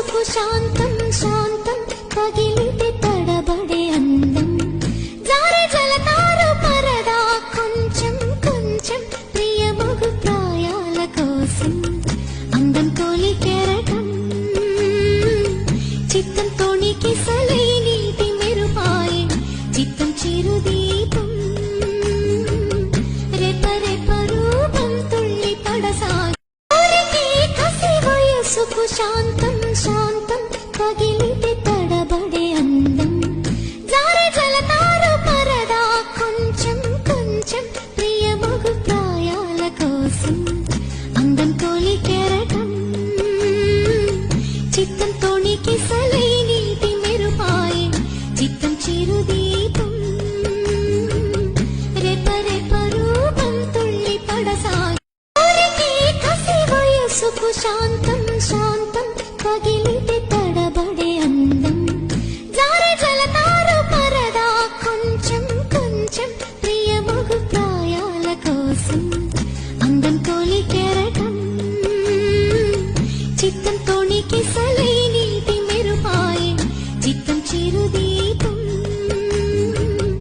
వయసుకు శాంతం శాంతం పగిలితే తడబడే అందం జారే జలతారు పరదా కొంచెం కొంచెం ప్రియమగు ప్రాయాల కోసం అందం తోలి కెరటం చిత్తంతోని కిసలై నీటి మెరుపాయి చిత్తం చిరుదీపం రెపరెప రూపం తుళ్ళి పడసాగి కసి వయసుకు శాంతం శాంతం పగిలితే తడబడే అందం జారే జలతారు పరదా కొంచెం కొంచెం ప్రియమగు ప్రాయాల కోసం అందం తోలి కెరటం చిత్తంతోని కిసలై నీటి మెరుపాయి చిత్తం చిరుదీపం రెపరెప రూపం తుళ్ళి పడసాగి కసి వయసుకు శాంతం శాంతం పగిలితే